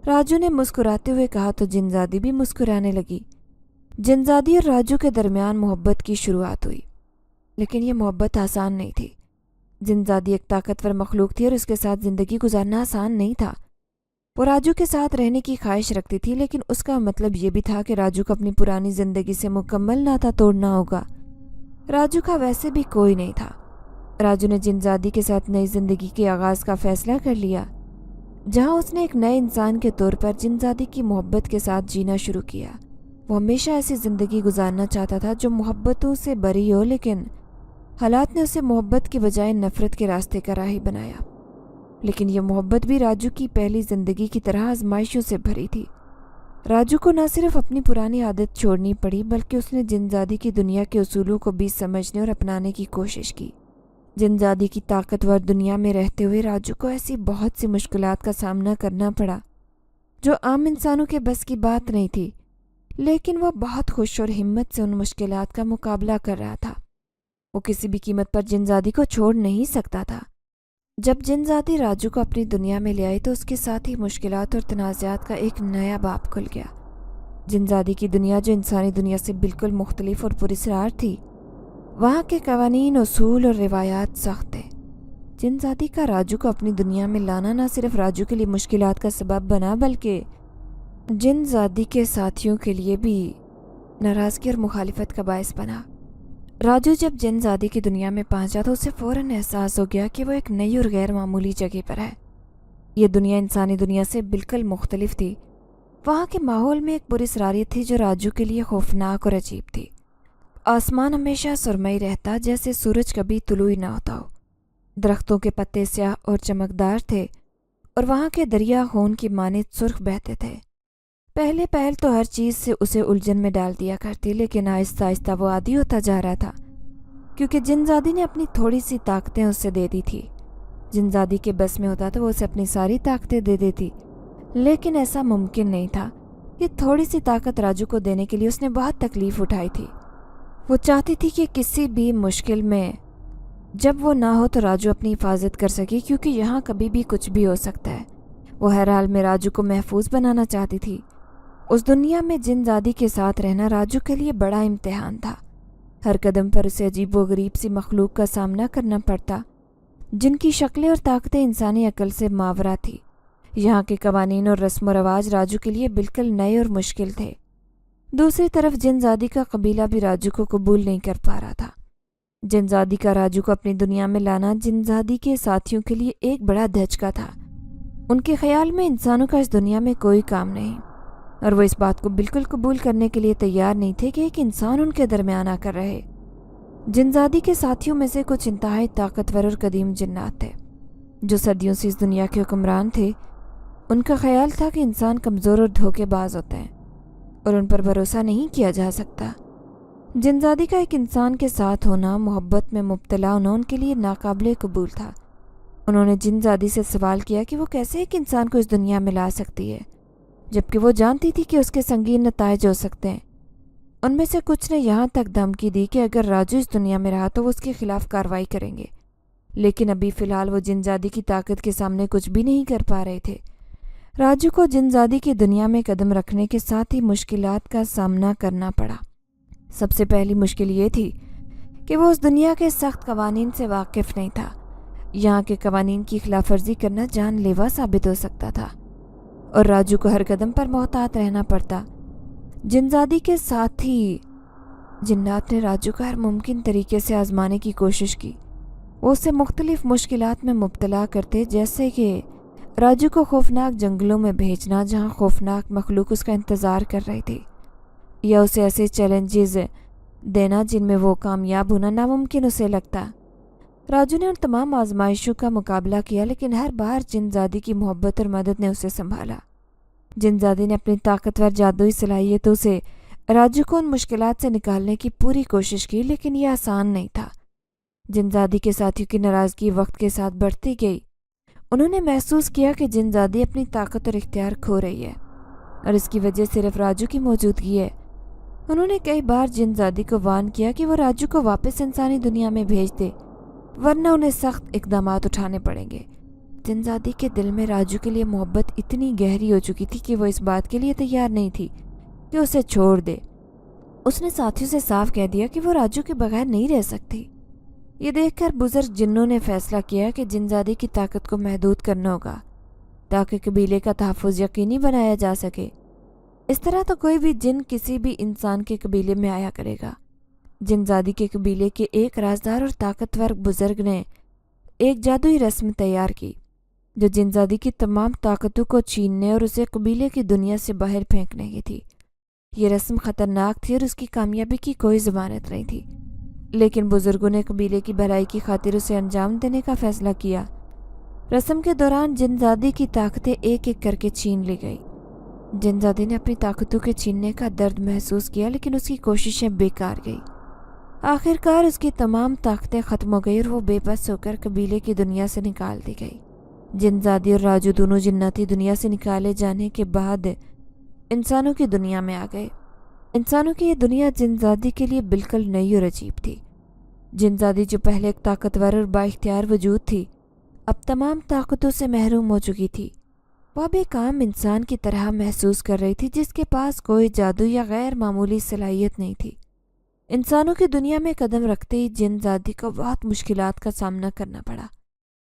राजू ने मुस्कुराते हुए कहा तो जिनज़ादी भी मुस्कुराने लगी। जिनज़ादी और राजू के दरमियान मोहब्बत की शुरुआत हुई, लेकिन यह मोहब्बत आसान नहीं थी। जिनज़ादी एक ताकतवर मखलूक थी और उसके साथ ज़िंदगी गुजारना आसान नहीं था। वो राजू के साथ रहने की ख्वाहिश रखती थी, लेकिन उसका मतलब ये भी था कि राजू को अपनी पुरानी ज़िंदगी से मुकम्मल नाता तोड़ना होगा। राजू का वैसे भी कोई नहीं था। राजू ने जिनज़ादी के साथ नई ज़िंदगी के आगाज़ का फ़ैसला कर लिया, जहाँ उसने एक नए इंसान के तौर पर जिनज़ादी की मोहब्बत के साथ जीना शुरू किया। वो हमेशा ऐसी ज़िंदगी गुजारना चाहता था जो मोहब्बतों से भरी हो, लेकिन हालात ने उसे मोहब्बत की बजाय नफ़रत के रास्ते का राही बनाया। लेकिन यह मोहब्बत भी राजू की पहली ज़िंदगी की तरह आजमाइशों से भरी थी। राजू को न सिर्फ अपनी पुरानी आदत छोड़नी पड़ी, बल्कि उसने जिनज़ादी की दुनिया के उसूलों को भी समझने और अपनाने की कोशिश की। जिनज़ादी की ताकतवर दुनिया में रहते हुए राजू को ऐसी बहुत सी मुश्किलात का सामना करना पड़ा जो आम इंसानों के बस की बात नहीं थी, लेकिन वह बहुत खुश और हिम्मत से उन मुश्किलात का मुकाबला कर रहा था। वो किसी भी कीमत पर जिनज़ादी को छोड़ नहीं सकता था। जब जिनज़ादी राजू को अपनी दुनिया में ले आई तो उसके साथ ही मुश्किलात और तनाज़ात का एक नया बाब खुल गया। जिनज़ादी की दुनिया, जो इंसानी दुनिया से बिल्कुल मुख्तलिफ और पुरस्रार थी, वहाँ के कवानीन, उसूल और रिवायात सख्त थे। जिनज़ादी का राजू को अपनी दुनिया में लाना न सिर्फ राजू के लिए मुश्किलात का सबब बना, बल्कि जिनज़ादी के साथियों के लिए भी नाराज़गी और मुखालिफत का बायस बना। राजू जब जिनज़ादी की दुनिया में पहुंचा तो उसे फ़ौरन एहसास हो गया कि वो एक नई और गैर मामूली जगह पर है। ये दुनिया इंसानी दुनिया से बिल्कुल मुख्तलिफ थी। वहाँ के माहौल में एक पुरस्रारियत थी जो राजू के लिए खौफनाक और अजीब थी। आसमान हमेशा सुरमई रहता, जैसे सूरज कभी तुलू ही ना होता हो। दरख्तों के पत्ते स्याह और चमकदार थे और वहाँ के दरिया खून की मानित सुर्ख बहते थे। पहले पहल तो हर चीज़ से उसे उलझन में डाल दिया करती, लेकिन आहिस्ता आहिस्ता वो आदी होता जा रहा था, क्योंकि जिनजादी ने अपनी थोड़ी सी ताकतें उससे दे दी थी। जिनजादी के बस में होता तो वो उसे अपनी सारी ताकतें दे देती, लेकिन ऐसा मुमकिन नहीं था। ये थोड़ी सी ताकत राजू को देने के लिए उसने बहुत तकलीफ उठाई थी। वो चाहती थी कि किसी भी मुश्किल में जब वो ना हो तो राजू अपनी हिफाजत कर सके, क्योंकि यहाँ कभी भी कुछ भी हो सकता है। वो हर हाल में राजू को महफूज बनाना चाहती थी। उस दुनिया में जिनजादी के साथ रहना राजू के लिए बड़ा इम्तिहान था। हर कदम पर उसे अजीबोगरीब सी मखलूक का सामना करना पड़ता, जिनकी शक्लें और ताकतें इंसानी अकल से मावरा थी। यहाँ के कवानीन और रस्म व रवाज राजू के लिए बिल्कुल नए और मुश्किल थे। दूसरी तरफ जिनजादी का कबीला भी राजू को कबूल नहीं कर पा रहा था। जिनजादी का राजू को अपनी दुनिया में लाना जिनजादी के साथियों के लिए एक बड़ा धचका था। उनके ख्याल में इंसानों का इस दुनिया में कोई काम नहीं, और वो इस बात को बिल्कुल कबूल करने के लिए तैयार नहीं थे कि एक इंसान उनके दरमियान आकर रहे। जिनजादी के साथियों में से कुछ इंतहाई ताकतवर और कदीम जिन्नात थे, जो सदियों से इस दुनिया के हुक्मरान थे। उनका ख्याल था कि इंसान कमज़ोर और धोखेबाज होते हैं और उन पर भरोसा नहीं किया जा सकता। जिनजादी का एक इंसान के साथ होना, मोहब्बत में मुब्तला होना उनके लिए नाकाबिले कबूल था। उन्होंने जिनजादी से सवाल किया कि वो कैसे एक इंसान को इस दुनिया में ला सकती है, जबकि वो जानती थी कि उसके संगीन नताइज हो सकते हैं। उनमें से कुछ ने यहाँ तक धमकी दी कि अगर राजू इस दुनिया में रहा तो वो उसके खिलाफ कार्रवाई करेंगे, लेकिन अभी फ़िलहाल वो जिनजादी की ताकत के सामने कुछ भी नहीं कर पा रहे थे। राजू को जिनजादी की दुनिया में कदम रखने के साथ ही मुश्किलात का सामना करना पड़ा। सबसे पहली मुश्किल ये थी कि वो उस दुनिया के सख्त कवानीन से वाकिफ़ नहीं था। यहाँ के कवानीन की खिलाफ वर्जी करना जानलेवा साबित हो सकता था और राजू को हर कदम पर मोहतात रहना पड़ता। जिनजादी के साथ ही जिन्नात ने राजू को हर मुमकिन तरीके से आजमाने की कोशिश की। वो उसे मुख्तलिफ मुश्किलात में मुब्तला करते, जैसे कि राजू को खौफनाक जंगलों में भेजना जहाँ खौफनाक मखलूक उसका इंतज़ार कर रही थी, या उसे ऐसे चैलेंजेस देना जिनमें वो कामयाब होना नामुमकिन उसे लगता। राजू ने उन तमाम आजमाइशों का मुकाबला किया, लेकिन हर बार जिनजादी की मोहब्बत और मदद ने उसे संभाला। जिनजादी ने अपनी ताकतवर जादुई सलाहियतों से राजू को उन मुश्किलात से निकालने की पूरी कोशिश की, लेकिन यह आसान नहीं था। जिनजादी के साथियों की नाराज़गी वक्त के साथ बढ़ती गई। उन्होंने महसूस किया कि जिनजादी अपनी ताकत और इख्तियार खो रही है और इसकी वजह सिर्फ राजू की मौजूदगी है। उन्होंने कई बार जिनजादी को वार्न किया कि वो राजू को वापस इंसानी दुनिया में भेज दे, वरना उन्हें सख्त इकदामात उठाने पड़ेंगे। जिनजादी के दिल में राजू के लिए मोहब्बत इतनी गहरी हो चुकी थी कि वो इस बात के लिए तैयार नहीं थी कि उसे छोड़ दे। उसने साथियों से साफ कह दिया कि वो राजू के बगैर नहीं रह सकती। ये देखकर बुजुर्ग जिन्नों ने फैसला किया कि जिनजादी की ताकत को महदूद करना होगा ताकि कबीले का तहफ़्फ़ुज़ यकीनी बनाया जा सके। इस तरह तो कोई भी जिन किसी भी इंसान के कबीले में आया करेगा। जिनजादी के कबीले के एक राजदार और ताकतवर बुजुर्ग ने एक जादुई रस्म तैयार की, जो जिनजादी की तमाम ताकतों को छीनने और उसे कबीले की दुनिया से बाहर फेंकने की थी। ये रस्म ख़तरनाक थी और उसकी कामयाबी की कोई ज़मानत नहीं थी, लेकिन बुजुर्गों ने कबीले की भलाई की खातिर उसे अंजाम देने का फ़ैसला किया। रस्म के दौरान जिनजादी की ताकतें एक एक करके छीन ली गई। जिनजादी ने अपनी ताकतों के छीनने का दर्द महसूस किया, लेकिन उसकी कोशिशें बेकार गई। आखिरकार उसकी तमाम ताकतें ख़त्म हो गई और वो बेबस होकर कबीले की दुनिया से निकाल दी गई। जिनजादी और राजू दोनों जिन्नाती दुनिया से निकाले जाने के बाद इंसानों की दुनिया में आ गए। इंसानों की ये दुनिया जिनजादी के लिए बिल्कुल नई और अजीब थी। जिनजादी जो पहले एक ताकतवर और बाइख्तियार वजूद थी, अब तमाम ताकतों से महरूम हो चुकी थी। वह भी एक आम इंसान की तरह महसूस कर रही थी, जिसके पास कोई जादू या गैर मामूली सलाहियत नहीं थी। इंसानों की दुनिया में कदम रखते ही जिनजादी को बहुत मुश्किलात का सामना करना पड़ा।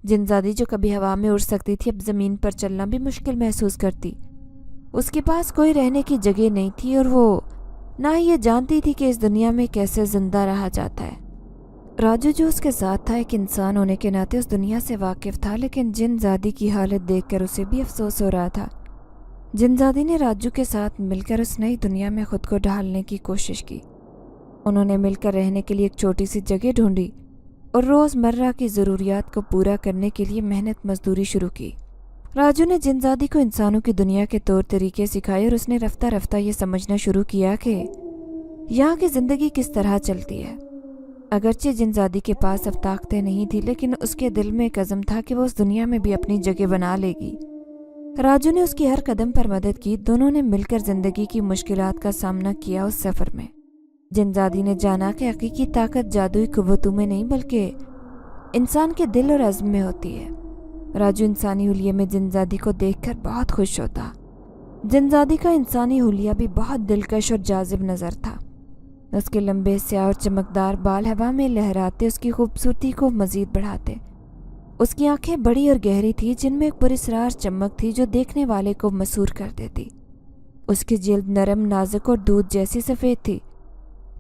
जिनजादी जो कभी हवा में उड़ सकती थी, अब ज़मीन पर चलना भी मुश्किल महसूस करती। उसके पास कोई रहने की जगह नहीं थी और वो ना ही ये जानती थी कि इस दुनिया में कैसे जिंदा रहा जाता है। राजू जो उसके साथ था, एक इंसान होने के नाते उस दुनिया से वाकिफ़ था, लेकिन जिनजादी की हालत देखकर उसे भी अफसोस हो रहा था। जिनजादी ने राजू के साथ मिलकर उस नई दुनिया में खुद को ढालने की कोशिश की। उन्होंने मिलकर रहने के लिए एक छोटी सी जगह ढूंढी और रोज़मर्रा की ज़रूरियात को पूरा करने के लिए मेहनत मजदूरी शुरू की। राजू ने जिनजादी को इंसानों की दुनिया के तौर तरीके सिखाए और उसने रफ्ता रफ्ता ये समझना शुरू किया कि यहाँ की ज़िंदगी किस तरह चलती है। अगरचे जिनजादी के पास अब ताकतें नहीं थी, लेकिन उसके दिल में एक अज़म था कि वो उस दुनिया में भी अपनी जगह बना लेगी। राजू ने उसकी हर कदम पर मदद की। दोनों ने मिलकर ज़िंदगी की मुश्किलात का सामना किया। उस सफ़र में जिनजादी ने जाना कि हकीकी ताकत जादुई कुव्वतों में नहीं बल्कि इंसान के दिल और अज़्म में होती है। राजू इंसानी हुलिये में जिनजादी को देखकर बहुत खुश होता। जिनजादी का इंसानी हुलिया भी बहुत दिलकश और जाजिब नज़र था। उसके लंबे स्याह और चमकदार बाल हवा में लहराते उसकी खूबसूरती को मज़ीद बढ़ाते। उसकी आंखें बड़ी और गहरी थी, जिनमें एक पुरस्रार चमक थी जो देखने वाले को मसूर कर देती। उसकी जिल्द नरम, नाजुक और दूध जैसी सफ़ेद थी,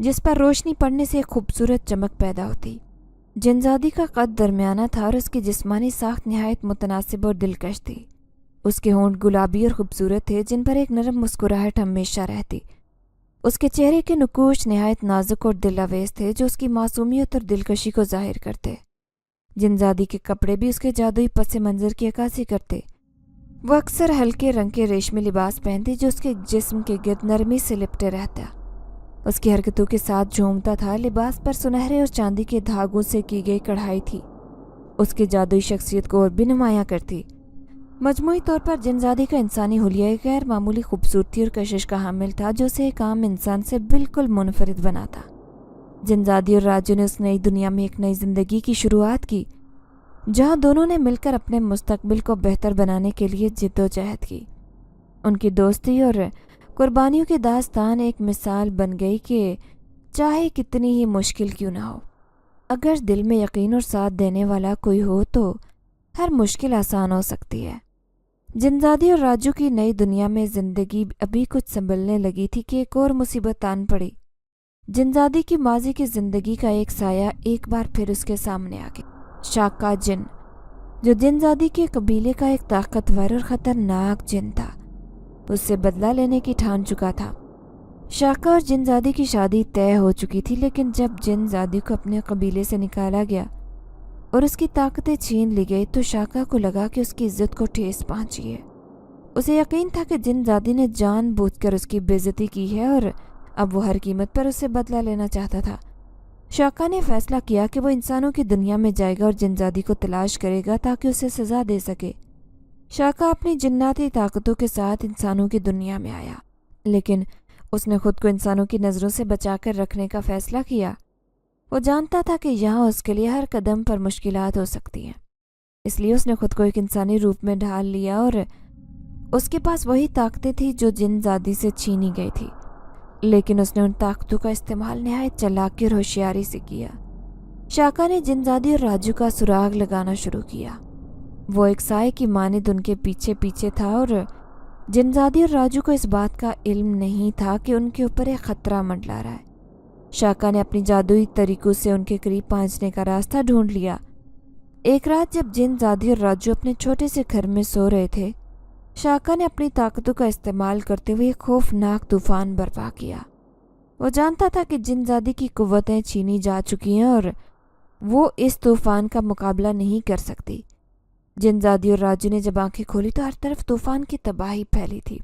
जिस पर रोशनी पड़ने से एक खूबसूरत चमक पैदा होती। जिनजादी का कद दरमियाना था और उसकी जिस्मानी साख्त नहायत मुतनासिब और दिलकश थी। उसके होंठ गुलाबी और खूबसूरत थे, जिन पर एक नरम मुस्कुराहट हमेशा रहती। उसके चेहरे के नुकूश नहायत नाजुक और दिलावेज थे, जो उसकी मासूमियत और दिलकशी को जाहिर करते। जिनजादी के कपड़े भी उसके जादुई पस मंज़र की अक्कासी करते। वह अक्सर हल्के रंग के रेशमी लिबास पहनती, जो उसके जिस्म के गिर्द नरमी से लिपटे रहता। उसकी हरकतों के साथ झूमता था। लिबास पर सुनहरे और चांदी के धागों से की गई कढ़ाई थी। उसकी जादुई शख्सियत को और भी नुमायां करती। मजमूई तौर पर जिनजादी का इंसानी हुलिया एक गैर मामूली खूबसूरती और कशिश का हामिल था, जो उसे एक आम इंसान से बिल्कुल मुनफरिद बनाता। जिनजादी और राजू ने उस नई दुनिया में एक नई जिंदगी की शुरुआत की, जहां दोनों ने मिलकर अपने मुस्तकबिल को बेहतर बनाने के लिए जिद्दोजहद की। उनकी दोस्ती और कुर्बानियों की दास्तान एक मिसाल बन गई कि चाहे कितनी ही मुश्किल क्यों ना हो, अगर दिल में यकीन और साथ देने वाला कोई हो तो हर मुश्किल आसान हो सकती है। जिनजादी और राजू की नई दुनिया में ज़िंदगी अभी कुछ संभलने लगी थी कि एक और मुसीबत आन पड़ी। जिनजादी की माजी की ज़िंदगी का एक साया एक बार फिर उसके सामने आ गया। शाका जिन, जो जिनजादी के कबीले का एक ताकतवर और ख़तरनाक जिन था, उससे बदला लेने की ठान चुका था। शाका और जिनजादी की शादी तय हो चुकी थी, लेकिन जब जिनजादी को अपने कबीले से निकाला गया और उसकी ताकतें छीन ली गई तो शाका को लगा कि उसकी इज्जत को ठेस पहुंची है। उसे यकीन था कि जिनजादी ने जानबूझकर उसकी बेइज्जती की है और अब वो हर कीमत पर उससे बदला लेना चाहता था। शाका ने फैसला किया कि वो इंसानों की दुनिया में जाएगा और जिनजादी को तलाश करेगा ताकि उसे सज़ा दे सके। शाका अपनी जिन्नाती ताकतों के साथ इंसानों की दुनिया में आया, लेकिन उसने खुद को इंसानों की नज़रों से बचाकर रखने का फैसला किया। वो जानता था कि यहाँ उसके लिए हर कदम पर मुश्किलात हो सकती हैं, इसलिए उसने खुद को एक इंसानी रूप में ढाल लिया और उसके पास वही ताकतें थी जो जिनजादी से छीनी गई थी, लेकिन उसने उन ताकतों का इस्तेमाल नहायत चालाकी और होशियारी से किया। शाका ने जिनजादी और राजू का सुराग लगाना शुरू किया। वो एक साए की मानिंद उनके पीछे पीछे था और जिनजादी और राजू को इस बात का इल्म नहीं था कि उनके ऊपर एक खतरा मंडला रहा है। शाका ने अपनी जादुई तरीकों से उनके करीब पहुंचने का रास्ता ढूंढ लिया। एक रात जब जिनजादी और राजू अपने छोटे से घर में सो रहे थे, शाका ने अपनी ताकतों का इस्तेमाल करते हुए एक खौफनाक तूफान बर्पा किया। वो जानता था कि जिनजादी की कुव्वतें छीनी जा चुकी हैं और वो इस तूफान का मुकाबला नहीं कर सकती। जिनजादी और राजू ने जब आंखें खोली तो हर तरफ तूफान की तबाही फैली थी।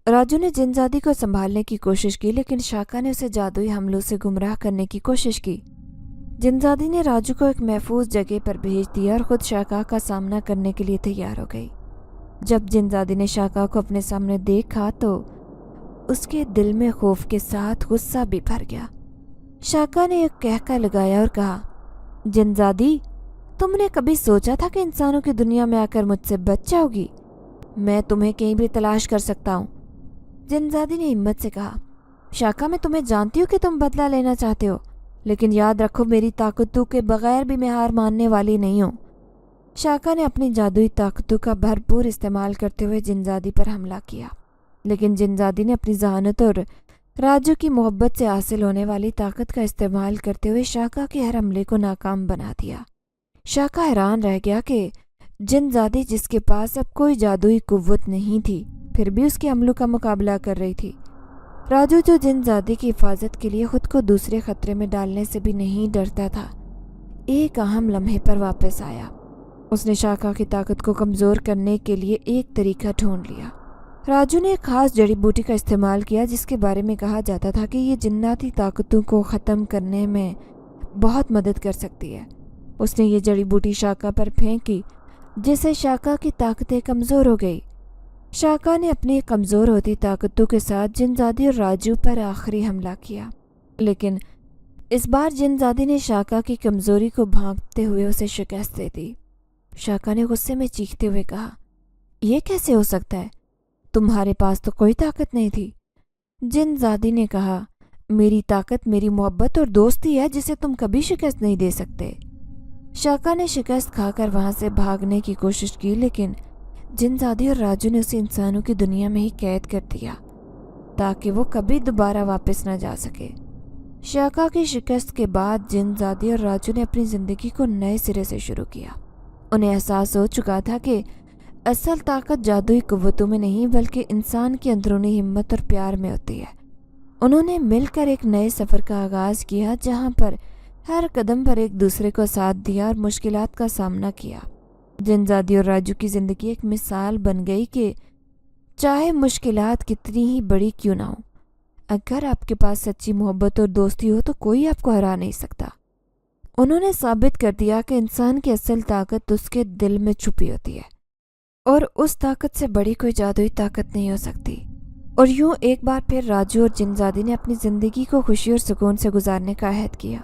राजू ने जिनजादी को संभालने की कोशिश की, लेकिन शाका ने उसे जादुई हमलों से गुमराह करने की कोशिश की। जिनजादी ने राजू को एक महफूज जगह पर भेज दिया और खुद शाका का सामना करने के लिए तैयार हो गई। जब जिनजादी ने शाका को अपने सामने देखा तो उसके दिल में खौफ के साथ गुस्सा भी भर गया। शाका ने एक कहका लगाया और कहा, जिनजादी, तुमने कभी सोचा था कि इंसानों की दुनिया में आकर मुझसे बच जाओगी? मैं तुम्हें कहीं भी तलाश कर सकता हूँ। जिनजादी ने हिम्मत से कहा, शाका, मैं तुम्हें जानती हूँ कि तुम बदला लेना चाहते हो, लेकिन याद रखो मेरी ताकतों के बगैर भी मैं हार मानने वाली नहीं हूँ। शाका ने अपनी जादुई ताकतों का भरपूर इस्तेमाल करते हुए जिनजादी पर हमला किया, लेकिन जिनजादी ने अपनी जहानत और राजू की मोहब्बत से हासिल होने वाली ताकत का इस्तेमाल करते हुए शाका के हर हमले को नाकाम बना दिया। शाका हैरान रह गया कि जिनजादी, जिसके पास अब कोई जादुई कुव्वत नहीं थी, फिर भी उसके हमलों का मुकाबला कर रही थी। राजू जो जिनजादी की हिफाजत के लिए खुद को दूसरे खतरे में डालने से भी नहीं डरता था, एक अहम लम्हे पर वापस आया। उसने शाका की ताकत को कमज़ोर करने के लिए एक तरीका ढूंढ लिया। राजू ने एक खास जड़ी बूटी का इस्तेमाल किया जिसके बारे में कहा जाता था कि ये जिन्नाती ताकतों को ख़त्म करने में बहुत मदद कर सकती है। उसने ये जड़ी बूटी शाका पर फेंकी, जिससे शाका की ताकतें कमज़ोर हो गई। शाका ने अपनी कमज़ोर होती ताकतों के साथ जिनजादी और राजू पर आखिरी हमला किया, लेकिन इस बार जिनजादी ने शाका की कमज़ोरी को भांपते हुए उसे शिकस्त दे दी। शाका ने गुस्से में चीखते हुए कहा, यह कैसे हो सकता है? तुम्हारे पास तो कोई ताकत नहीं थी। जिनजादी ने कहा, मेरी ताकत मेरी मोहब्बत और दोस्ती है जिसे तुम कभी शिकस्त नहीं दे सकते। शाका ने शिकस्त खाकर वहां से भागने की कोशिश की, लेकिन जिनजादी और राजू ने उसे इंसानों की दुनिया में ही कैद कर दिया ताकि वो कभी दोबारा वापस न जा सके। शाका की शिकस्त के बाद जिनजादी और राजू ने अपनी ज़िंदगी को नए सिरे से शुरू किया। उन्हें एहसास हो चुका था कि असल ताकत जादुई कुव्वतों में नहीं बल्कि इंसान की अंदरूनी हिम्मत और प्यार में होती है। उन्होंने मिलकर एक नए सफ़र का आगाज़ किया जहां पर हर कदम पर एक दूसरे को साथ दिया और मुश्किलात का सामना किया। जिनजादी और राजू की ज़िंदगी एक मिसाल बन गई कि चाहे मुश्किलात कितनी ही बड़ी क्यों ना हो, अगर आपके पास सच्ची मोहब्बत और दोस्ती हो तो कोई आपको हरा नहीं सकता। उन्होंने साबित कर दिया कि इंसान की असल ताकत उसके दिल में छुपी होती है और उस ताकत से बड़ी कोई जादुई ताकत नहीं हो सकती। और यूं एक बार फिर राजू और जिनजादी ने अपनी ज़िंदगी को खुशी और सुकून से गुजारने का अहद किया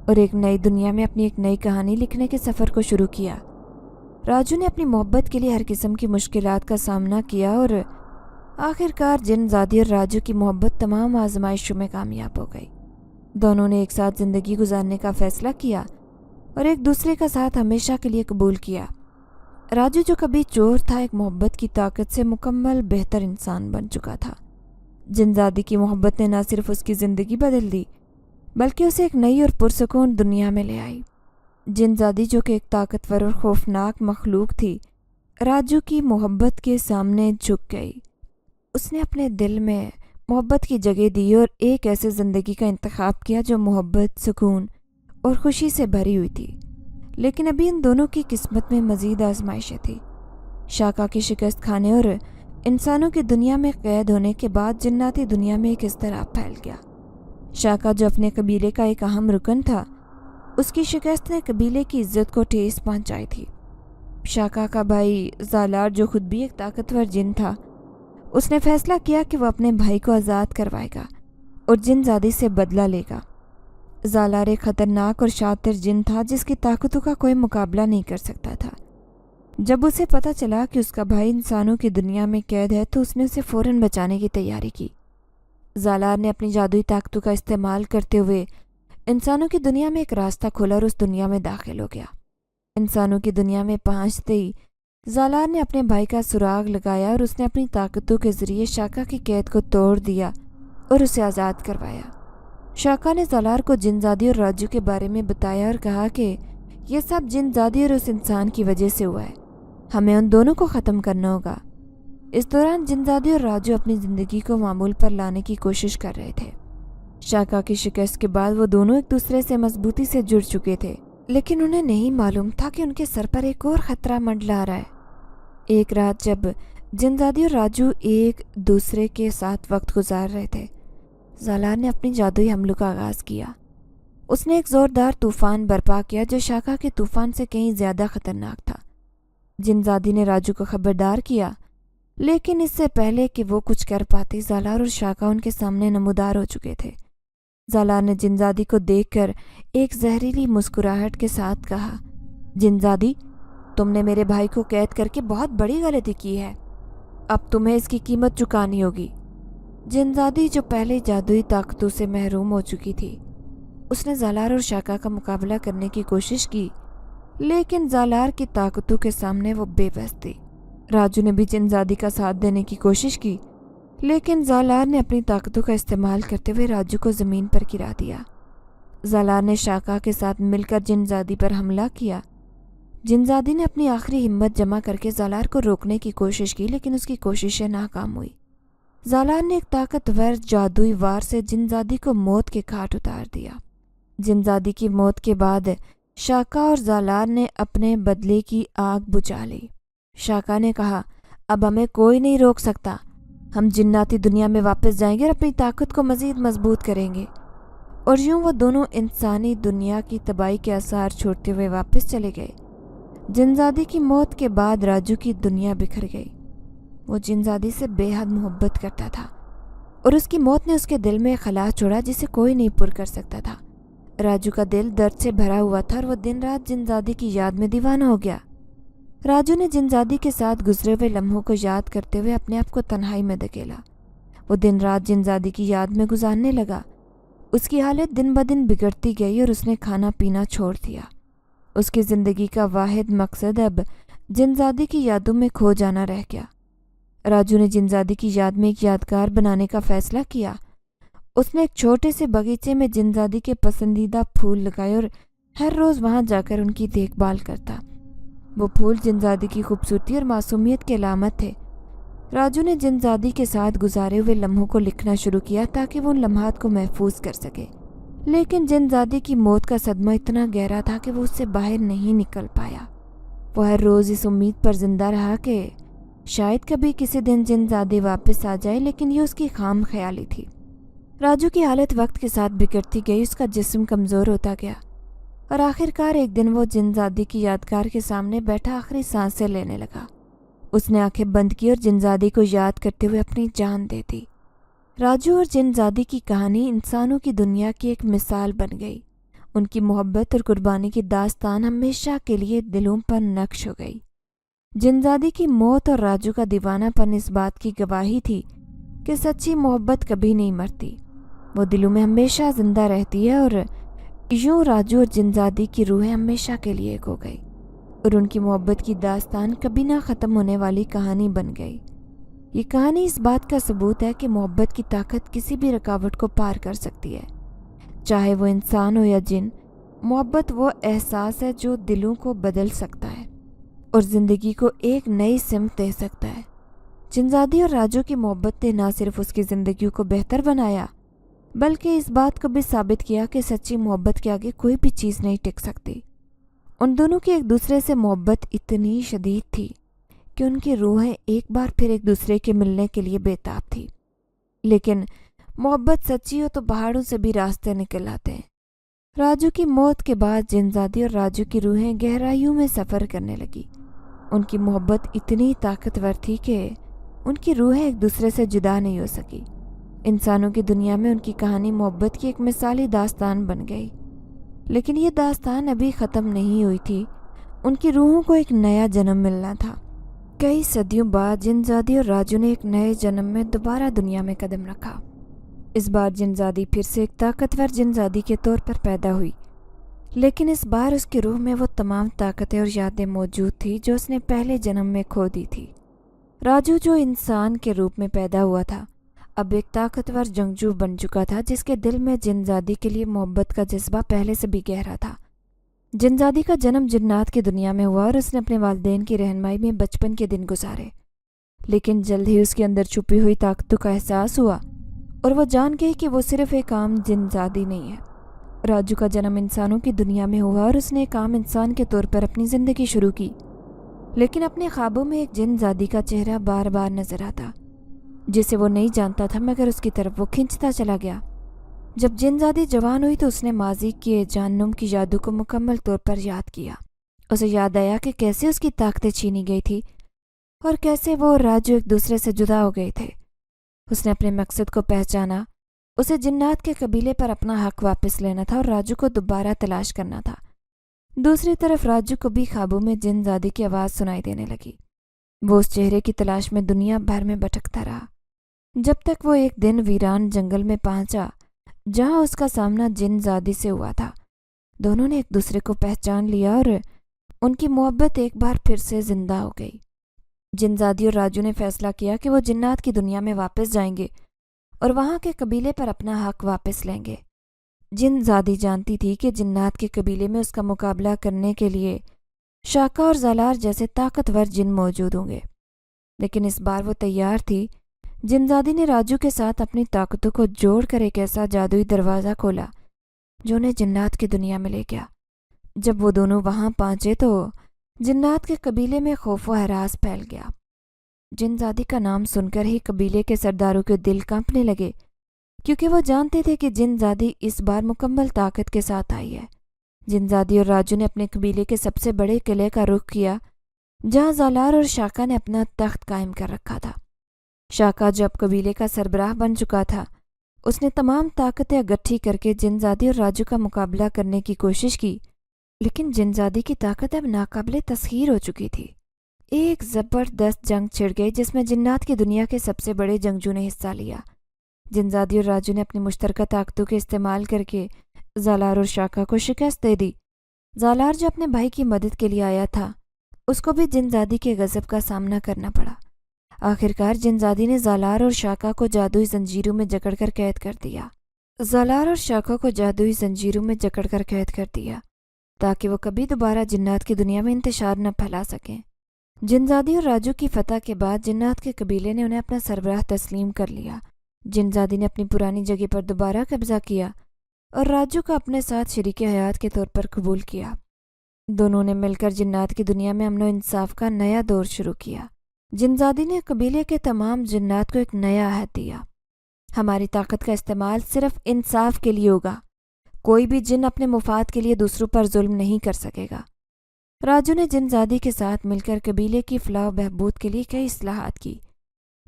और एक नई दुनिया में अपनी एक नई कहानी लिखने के सफ़र को शुरू किया। राजू ने अपनी मोहब्बत के लिए हर किस्म की मुश्किलात का सामना किया और आखिरकार जिनजादी और राजू की मोहब्बत तमाम आजमाइशों में कामयाब हो गई। दोनों ने एक साथ ज़िंदगी गुजारने का फ़ैसला किया और एक दूसरे का साथ हमेशा के लिए कबूल किया। राजू जो कभी चोर था, एक मोहब्बत की ताकत से मुकम्मल बेहतर इंसान बन चुका था। जिनजादी की मोहब्बत ने न सिर्फ उसकी ज़िंदगी बदल दी बल्कि उसे एक नई और पुरसुकून दुनिया में ले आई। जिनजादी जो कि एक ताकतवर और खौफनाक मखलूक थी, राजू की मोहब्बत के सामने झुक गई। उसने अपने दिल में मोहब्बत की जगह दी और एक ऐसे ज़िंदगी का इंतखाब किया जो मोहब्बत, सुकून और खुशी से भरी हुई थी। लेकिन अभी इन दोनों की किस्मत में मज़ीद आजमाइशें थी। शाका की शिकस्त खाने और इंसानों की दुनिया में कैद होने के बाद जिन्नाती दुनिया में एक इज़्तिराब फैल गया। शाका जो अपने कबीले का एक अहम रुकन था, उसकी शिकस्त ने कबीले की इज्जत को ठेस पहुंचाई थी। शाका का भाई ज़ालार जो खुद भी एक ताकतवर जिन था, उसने फैसला किया कि वह अपने भाई को आज़ाद करवाएगा और जिनजादी से बदला लेगा। ज़ालार एक ख़तरनाक और शातिर जिन था जिसकी ताकतों का कोई मुकाबला नहीं कर सकता था। जब उसे पता चला कि उसका भाई इंसानों की दुनिया में कैद है तो उसने उसे फ़ौरन बचाने की तैयारी की। ज़ालार ने अपनी जादुई ताकतों का इस्तेमाल करते हुए इंसानों की दुनिया में एक रास्ता खोला और उस दुनिया में दाखिल हो गया। इंसानों की दुनिया में पहुंचते ही ज़ालार ने अपने भाई का सुराग लगाया और उसने अपनी ताकतों के ज़रिए शाका की कैद को तोड़ दिया और उसे आज़ाद करवाया। शाका ने ज़ालार को जिनजादी और राजू के बारे में बताया और कहा कि यह सब जिनजादी और उस इंसान की वजह से हुआ है, हमें उन दोनों को ख़त्म करना होगा। इस दौरान जिनजादी और राजू अपनी ज़िंदगी को मामूल पर लाने की कोशिश कर रहे थे। शाका की शिकस्त के बाद वो दोनों एक दूसरे से मजबूती से जुड़ चुके थे, लेकिन उन्हें नहीं मालूम था कि उनके सर पर एक और ख़तरा मंडरा रहा है। एक रात जब जिनजादी और राजू एक दूसरे के साथ वक्त गुजार रहे थे, ज़ालार ने अपनी जादुई हमलों का आगाज़ किया। उसने एक ज़ोरदार तूफ़ान बर्पा किया जो शाका के तूफ़ान से कहीं ज़्यादा ख़तरनाक था। जिनजादी ने राजू को खबरदार किया, लेकिन इससे पहले कि वो कुछ कर पाते ज़ालार और शाका उनके सामने नमूदार हो चुके थे। ज़ालार ने जिनजादी को देखकर एक जहरीली मुस्कुराहट के साथ कहा, जिनजादी, तुमने मेरे भाई को कैद करके बहुत बड़ी गलती की है, अब तुम्हें इसकी कीमत चुकानी होगी। जिनजादी जो पहले जादुई ताकतों से महरूम हो चुकी थी, उसने ज़ालार और शाका का मुकाबला करने की कोशिश की, लेकिन ज़ालार की ताकतों के सामने वो बेबस थी। राजू ने भी जिनजादी का साथ देने की कोशिश की, लेकिन ज़ालार ने अपनी ताकतों का इस्तेमाल करते हुए राजू को ज़मीन पर गिरा दिया। ज़ालार ने शाका के साथ मिलकर जिनजादी पर हमला किया। जिनजादी ने अपनी आखिरी हिम्मत जमा करके ज़ालार को रोकने की कोशिश की, लेकिन उसकी कोशिशें नाकाम हुई। زالار نے ایک طاقتور جادوئی وار سے جنزادی کو موت کے گھاٹ اتار دیا۔ جنزادی کی موت کے بعد شاکا اور زالار نے اپنے بدلے کی آگ بجھا لی۔ شاکا نے کہا، اب ہمیں کوئی نہیں روک سکتا، ہم جناتی دنیا میں واپس جائیں گے اور اپنی طاقت کو مزید مضبوط کریں گے۔ اور یوں وہ دونوں انسانی دنیا کی تباہی کے آثار چھوڑتے ہوئے واپس چلے گئے۔ جنزادی کی موت کے بعد راجو کی دنیا بکھر گئی۔ وہ جنزادی سے بے حد محبت کرتا تھا اور اس کی موت نے اس کے دل میں ایک خلا چھوڑا جسے کوئی نہیں پر کر سکتا تھا۔ راجو کا دل درد سے بھرا ہوا تھا اور وہ دن رات جنزادی کی یاد میں دیوانہ ہو گیا۔ راجو نے جنزادی کے ساتھ گزرے ہوئے لمحوں کو یاد کرتے ہوئے اپنے آپ کو تنہائی میں دھکیلا۔ وہ دن رات جنزادی کی یاد میں گزارنے لگا۔ اس کی حالت دن بدن بگڑتی گئی اور اس نے کھانا پینا چھوڑ دیا۔ اس کی زندگی کا واحد مقصد اب جنزادی کی یادوں میں کھو جانا رہ گیا۔ راجو نے جنزادی کی یاد میں ایک یادگار بنانے کا فیصلہ کیا۔ اس نے ایک چھوٹے سے باغیچے میں جنزادی کے پسندیدہ پھول لگائے اور ہر روز وہاں جا کر ان کی دیکھ بھال کرتا۔ وہ پھول جنزادی کی خوبصورتی اور معصومیت کی علامت تھے۔ راجو نے جنزادی کے ساتھ گزارے ہوئے لمحوں کو لکھنا شروع کیا تاکہ وہ ان لمحات کو محفوظ کر سکے، لیکن جنزادی کی موت کا صدمہ اتنا گہرا تھا کہ وہ اس سے باہر نہیں نکل پایا۔ وہ ہر روز اس امید پر زندہ رہا کہ شاید کبھی کسی دن جنزادی واپس آ جائے، لیکن یہ اس کی خام خیالی تھی۔ راجو کی حالت وقت کے ساتھ بگڑتی گئی، اس کا جسم کمزور ہوتا گیا اور آخرکار ایک دن وہ جنزادی کی یادگار کے سامنے بیٹھا آخری سانسیں لینے لگا۔ اس نے آنکھیں بند کی اور جنزادی کو یاد کرتے ہوئے اپنی جان دے دی۔ راجو اور جنزادی کی کہانی انسانوں کی دنیا کی ایک مثال بن گئی۔ ان کی محبت اور قربانی کی داستان ہمیشہ کے لیے دلوں پر نقش ہو گئی۔ جنزادی کی موت اور راجو کا دیوانہ پن اس بات کی گواہی تھی کہ سچی محبت کبھی نہیں مرتی، وہ دلوں میں ہمیشہ زندہ رہتی ہے، اور یوں راجو اور جنزادی کی روحیں ہمیشہ کے لیے ایک ہو گئی اور ان کی محبت کی داستان کبھی نہ ختم ہونے والی کہانی بن گئی۔ یہ کہانی اس بات کا ثبوت ہے کہ محبت کی طاقت کسی بھی رکاوٹ کو پار کر سکتی ہے، چاہے وہ انسان ہو یا جن۔ محبت وہ احساس ہے جو دلوں کو بدل سکتا ہے اور زندگی کو ایک نئی سمت دے سکتا ہے۔ جنزادی اور راجو کی محبت نے نہ صرف اس کی زندگی کو بہتر بنایا، بلکہ اس بات کو بھی ثابت کیا کہ سچی محبت کے آگے کوئی بھی چیز نہیں ٹک سکتی۔ ان دونوں کی ایک دوسرے سے محبت اتنی شدید تھی کہ ان کی روحیں ایک بار پھر ایک دوسرے کے ملنے کے لیے بےتاب تھی۔ لیکن محبت سچی ہو تو پہاڑوں سے بھی راستے نکل آتے ہیں۔ راجو کی موت کے بعد جنزادی اور راجو کی روحیں گہرائیوں میں سفر کرنے لگی۔ ان کی محبت اتنی طاقتور تھی کہ ان کی روحیں ایک دوسرے سے جدا نہیں ہو سکی۔ انسانوں کی دنیا میں ان کی کہانی محبت کی ایک مثالی داستان بن گئی، لیکن یہ داستان ابھی ختم نہیں ہوئی تھی۔ ان کی روحوں کو ایک نیا جنم ملنا تھا۔ کئی صدیوں بعد جنزادی اور راجو نے ایک نئے جنم میں دوبارہ دنیا میں قدم رکھا۔ اس بار جنزادی پھر سے ایک طاقتور جنزادی کے طور پر پیدا ہوئی، لیکن اس بار اس کی روح میں وہ تمام طاقتیں اور یادیں موجود تھیں جو اس نے پہلے جنم میں کھو دی تھی۔ راجو جو انسان کے روپ میں پیدا ہوا تھا، اب ایک طاقتور جنگجو بن چکا تھا جس کے دل میں جنزادی کے لیے محبت کا جذبہ پہلے سے بھی گہرا تھا۔ جنزادی کا جنم جنات کی دنیا میں ہوا اور اس نے اپنے والدین کی رہنمائی میں بچپن کے دن گزارے، لیکن جلد ہی اس کے اندر چھپی ہوئی طاقتوں کا احساس ہوا اور وہ جان گئی کہ وہ صرف ایک عام جنزادی نہیں ہے۔ راجو کا جنم انسانوں کی دنیا میں ہوا اور اس نے ایک عام انسان کے طور پر اپنی زندگی شروع کی، لیکن اپنے خوابوں میں ایک جنزادی کا چہرہ بار بار نظر آتا جسے وہ نہیں جانتا تھا، مگر اس کی طرف وہ کھنچتا چلا گیا۔ جب جنزادی جوان ہوئی تو اس نے ماضی کے جہنم کی یادوں کو مکمل طور پر یاد کیا۔ اسے یاد آیا کہ کیسے اس کی طاقتیں چھینی گئی تھی اور کیسے وہ اور راجو ایک دوسرے سے جدا ہو گئے تھے۔ اس نے اپنے مقصد کو پہچانا، اسے جنات کے قبیلے پر اپنا حق واپس لینا تھا اور راجو کو دوبارہ تلاش کرنا تھا۔ دوسری طرف راجو کو بھی خوابوں میں جنزادی کی آواز سنائی دینے لگی۔ وہ اس چہرے کی تلاش میں دنیا بھر میں بھٹکتا رہا، جب تک وہ ایک دن ویران جنگل میں پہنچا جہاں اس کا سامنا جنزادی سے ہوا تھا۔ دونوں نے ایک دوسرے کو پہچان لیا اور ان کی محبت ایک بار پھر سے زندہ ہو گئی۔ جنزادی اور راجو نے فیصلہ کیا کہ وہ جنات کی دنیا میں واپس جائیں گے اور وہاں کے قبیلے پر اپنا حق واپس لیں گے۔ جنزادی جانتی تھی کہ جنات کے قبیلے میں اس کا مقابلہ کرنے کے لیے شاکا اور زالار جیسے طاقتور جن موجود ہوں گے، لیکن اس بار وہ تیار تھی۔ जिनजादी ने राजू के साथ अपनी ताकतों को जोड़कर एक ऐसा जादुई दरवाज़ा खोला जो उन्हें जिन्नात की दुनिया में ले गया। जब वो दोनों वहां पहुंचे तो जिन्नात के कबीले में खौफ व हरास फैल गया। जिनजादी का नाम सुनकर ही कबीले के सरदारों के दिल कांपने लगे, क्योंकि वो जानते थे कि जिनजादी इस बार मुकम्मल ताकत के साथ आई है। जिनजादी और राजू ने अपने कबीले के सबसे बड़े किले का रुख किया, जहां ज़ालार और शाका ने अपना तख्त कायम कर रखा था। शाका जब कबीले का सरबराह बन चुका था, उसने तमाम ताकतें इकट्ठी करके जिनजादी और राजू का मुकाबला करने की कोशिश की, लेकिन जिनजादी की ताकत अब नाकाबिले तस्खीर हो चुकी थी। एक ज़बरदस्त जंग छिड़ गई जिसमें जिन्नात की दुनिया के सबसे बड़े जंगजू ने हिस्सा लिया। जिनजादी और राजू ने अपनी मुश्तरका ताकतों के इस्तेमाल करके ज़ालार और शाका को शिकस्त दे दी। ज़ालार जो अपने भाई की मदद के लिए आया था, उसको भी जिनजादी के गज़ब का सामना करना पड़ा। आखिरकार जिनजादी ने ज़ालार और शाका को जादुई जंजीरों में जकड़कर कैद कर दिया। ज़ालार और शाका को जादुई जंजीरों में जकड़कर कैद कर दिया ताकि वो कभी दोबारा जिन्नात की दुनिया में इंतशार न फैला सकें। जिनजादी और राजू की फतह के बाद जिन्नात के कबीले ने उन्हें अपना सरबराह तस्लीम कर लिया। जिनजादी ने अपनी पुरानी जगह पर दोबारा कब्जा किया और राजू को अपने साथ शरीक हयात के तौर पर कबूल किया। दोनों ने मिलकर जिन्नात की दुनिया में अमन व इंसाफ का नया दौर शुरू किया। जिनजादी ने कबीले के तमाम जिन्नात को एक नया अहद दिया, हमारी ताकत का इस्तेमाल सिर्फ इंसाफ के लिए होगा, कोई भी जिन अपने मुफाद के लिए दूसरों पर जुल्म नहीं कर सकेगा। राजू ने जिनजादी के साथ मिलकर कबीले की फलाह बहबूद के लिए कई इस्लाहात की,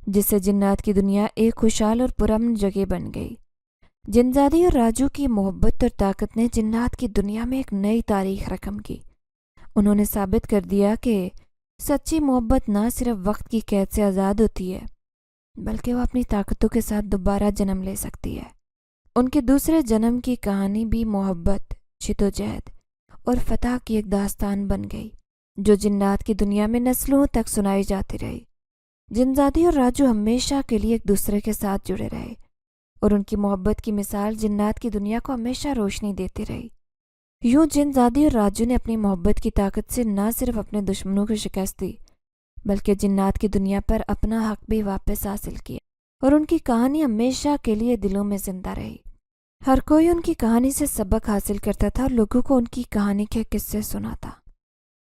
जिससे जिन्नात की दुनिया एक खुशहाल और पुरअमन जगह बन गई। जिनजादी और राजू की मोहब्बत और ताकत ने जिन्नात की दुनिया में एक नई तारीख रकम की। उन्होंने साबित कर दिया कि सच्ची मोहब्बत ना सिर्फ वक्त की कैद से आज़ाद होती है, बल्कि वो अपनी ताकतों के साथ दोबारा जन्म ले सकती है। उनके दूसरे जन्म की कहानी भी मोहब्बत, जिद्दोजहद और फतह की एक दास्तान बन गई, जो जिन्नात की दुनिया में नस्लों तक सुनाई जाती रही। जिनजादी और राजू हमेशा के लिए एक दूसरे के साथ जुड़े रहे और उनकी मोहब्बत की मिसाल जिन्नात की दुनिया को हमेशा रोशनी देती रही। यूं जिनजादी और राजू ने अपनी मोहब्बत की ताकत से न सिर्फ अपने दुश्मनों को शिकस्त दी, बल्कि जिन्नात की दुनिया पर अपना हक भी वापस हासिल किया, और उनकी कहानी हमेशा के लिए दिलों में जिंदा रही। हर कोई उनकी कहानी से सबक हासिल करता था और लोगों को उनकी कहानी के किस्से सुनाता।